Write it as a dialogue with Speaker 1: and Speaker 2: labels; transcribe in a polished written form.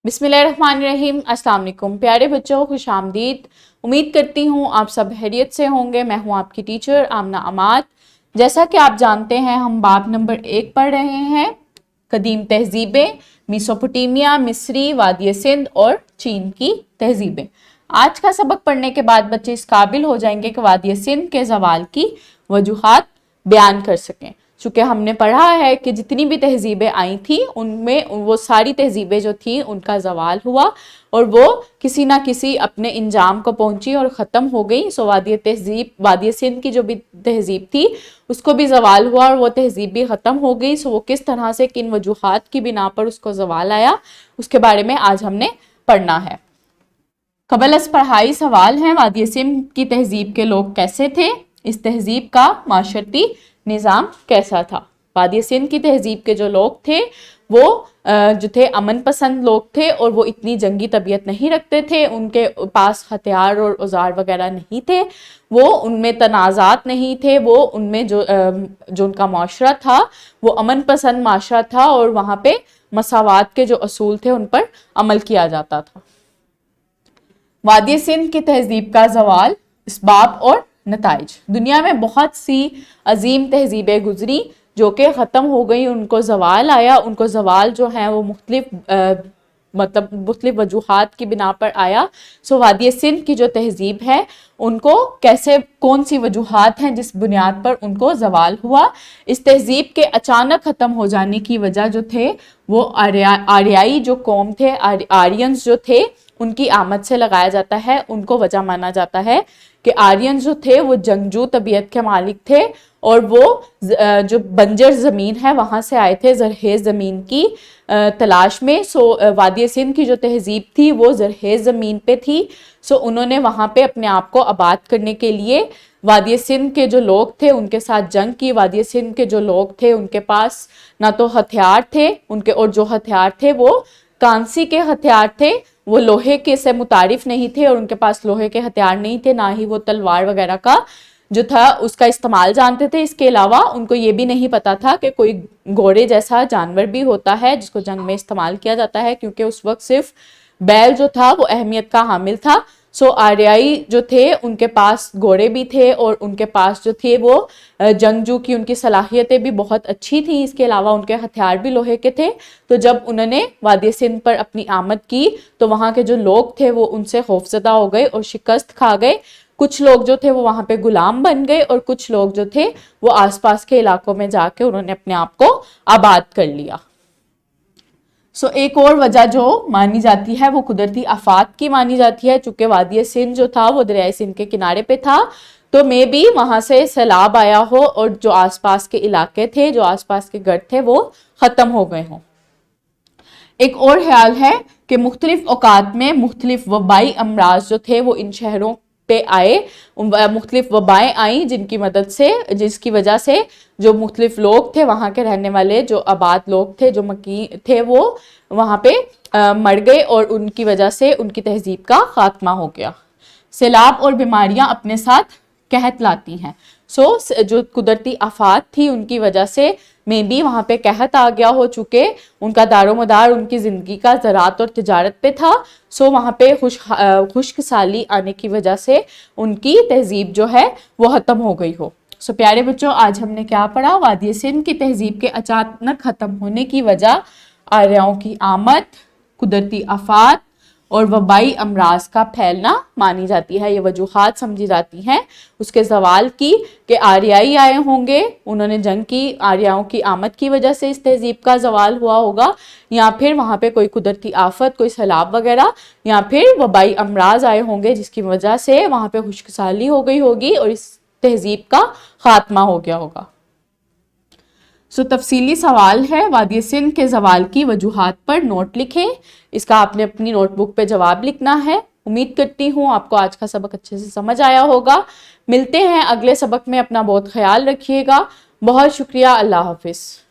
Speaker 1: बिस्मिल्लाहिर्रहमानिर्रहीम। अस्सलाम वालेकुम प्यारे बच्चों, खुश आमदीद। उम्मीद करती हूँ आप सब खैरियत से होंगे। मैं हूँ आपकी टीचर आमना अमाद। जैसा कि आप जानते हैं हम बाब नंबर 1 पढ़ रहे हैं, कदीम तहजीबें, मेसोपोटामिया, मिस्री, वादी सिंध और चीन की तहजीबें। आज का सबक पढ़ने के बाद बच्चे इस काबिल हो जाएंगे कि वादी सिंध के ज़वाल की वजूहात बयान कर सकें। चूँकि हमने पढ़ा है कि जितनी भी तहजीबें आई थी उनमें वो सारी तहजीबें जो थी उनका ज़वाल हुआ और वो किसी ना किसी अपने इंजाम को पहुंची और ख़त्म हो गई। सो वादी सिंध की जो भी तहजीब थी उसको भी ज़वाल हुआ और वो तहजीब भी ख़त्म हो गई। सो वो किस तरह से किन वजूहात की बिना पर उसको ज़वाल आया उसके बारे में आज हमने पढ़ना है। कबल अस पढ़ाई सवाल है, वादी सिंध की तहजीब के लोग कैसे थे? इस तहजीब का माशरती निज़ाम कैसा था? वादी सिंध की तहजीब के जो लोग थे वो जो थे अमन पसंद लोग थे और वो इतनी जंगी तबीयत नहीं रखते थे। उनके पास हथियार और औजार वगैरह नहीं थे, वो उनमें तनाज़ात नहीं थे, वो उनमें जो उनका माशरा था वो अमन पसंद माशरा था और वहाँ पे मसावात के जो असूल थे उन पर अमल किया जाता था। वादी सिंध की तहजीब का ज़वाल, इसबाब और नताइज। दुनिया में बहुत सी अजीम तहजीबें गुजरी जो कि ख़त्म हो गई, उनको ज़वाल आया। उनको ज़वाल जो है वो मुख्तलिफ वजूहात की बिना पर आया। सो वादी सिंध की जो तहजीब है उनको कैसे, कौन सी वजूहात हैं जिस बुनियाद पर उनको ज़वाल हुआ? इस तहजीब के अचानक ख़त्म हो जाने की वजह जो थे वो आर्याई जो कौम थे, आर्यंस जो थे, उनकी आमद से लगाया जाता है। उनको वजह माना जाता है कि आर्यन जो थे वो जंगजू तबीयत के मालिक थे और वो जो बंजर ज़मीन है वहाँ से आए थे ज़रखेज़ ज़मीन की तलाश में। सो वादी सिंध की जो तहजीब थी वो ज़रखेज़ ज़मीन पे थी। सो उन्होंने वहाँ पे अपने आप को आबाद करने के लिए वादी सिंध के जो लोग थे उनके साथ जंग की। वादी सिंध के जो लोग थे उनके पास ना तो हथियार थे उनके, और जो हथियार थे वो कांसी के हथियार थे, वो लोहे के से मुतारिफ नहीं थे और उनके पास लोहे के हथियार नहीं थे, ना ही वो तलवार वगैरह का जो था उसका इस्तेमाल जानते थे। इसके अलावा उनको ये भी नहीं पता था कि कोई घोड़े जैसा जानवर भी होता है जिसको जंग में इस्तेमाल किया जाता है, क्योंकि उस वक्त सिर्फ बैल जो था वो अहमियत का हामिल था। सो आर्याई जो थे उनके पास घोड़े भी थे और उनके पास जो थे वो जंगजू की उनकी सलाहियतें भी बहुत अच्छी थी। इसके अलावा उनके हथियार भी लोहे के थे। तो जब उन्होंने वादी सिंध पर अपनी आमद की तो वहाँ के जो लोग थे वो उनसे खौफजदा हो गए और शिकस्त खा गए। कुछ लोग जो थे वो वहाँ पे गुलाम बन गए और कुछ लोग जो थे वो आसपास के इलाकों में जाके उन्होंने अपने आप को आबाद कर लिया। सो एक और वजह जो मानी जाती है वो कुदरती आफात की मानी जाती है। चूंकि वादी सिंध जो था वो दरियाई सिंध के किनारे पे था तो मे भी वहां से सैलाब आया हो और जो आसपास के इलाके थे, जो आसपास के घर थे वो खत्म हो गए हों। एक और ख्याल है कि मुख्तलिफ औकात में मुख्तलिफ वबाई अमराज जो थे वो इन शहरों पे आए, मुख्तलिफ वबाएं आई जिसकी वजह से जो मुख्तलिफ लोग थे वहाँ के रहने वाले जो आबाद लोग थे, जो मकी थे, वो वहाँ पे मर गए और उनकी वजह से उनकी तहजीब का खात्मा हो गया। सैलाब और बीमारियां अपने साथ कहत लाती हैं। सो जो कुदरती आफात थी उनकी वजह से में भी वहाँ पे कहत आ गया हो, चूँकि उनका दारोमदार उनकी ज़िंदगी का ज़राअत और तिजारत पे था। सो वहाँ पे खुश्क साली आने की वजह से उनकी तहजीब जो है वो ख़त्म हो गई हो। सो प्यारे बच्चों, आज हमने क्या पढ़ा? वादी सिंध की तहजीब के अचानक ख़त्म होने की वजह आर्याओं की आमद, कुदरती आफात और वबाई अमराज का फैलना मानी जाती है। ये वजूहात समझी जाती हैं उसके ज़वाल की कि आर्याई आए होंगे, उन्होंने जंग की, आर्याओं की आमद की वजह से इस तहजीब का ज़वाल हुआ होगा, या फिर वहाँ पे कोई कुदरती आफत, कोई सैलाब वगैरह, या फिर वबाई अमराज आए होंगे जिसकी वजह से वहाँ पे खुश्कसाली हो गई होगी और इस तहजीब का खात्मा हो गया होगा। सो तफसीली सवाल है, वादी सिंध के ज़वाल की वजूहात पर नोट लिखें। इसका आपने अपनी नोटबुक पे जवाब लिखना है। उम्मीद करती हूँ आपको आज का सबक अच्छे से समझ आया होगा। मिलते हैं अगले सबक में। अपना बहुत ख्याल रखिएगा। बहुत शुक्रिया। अल्लाह हाफिज़।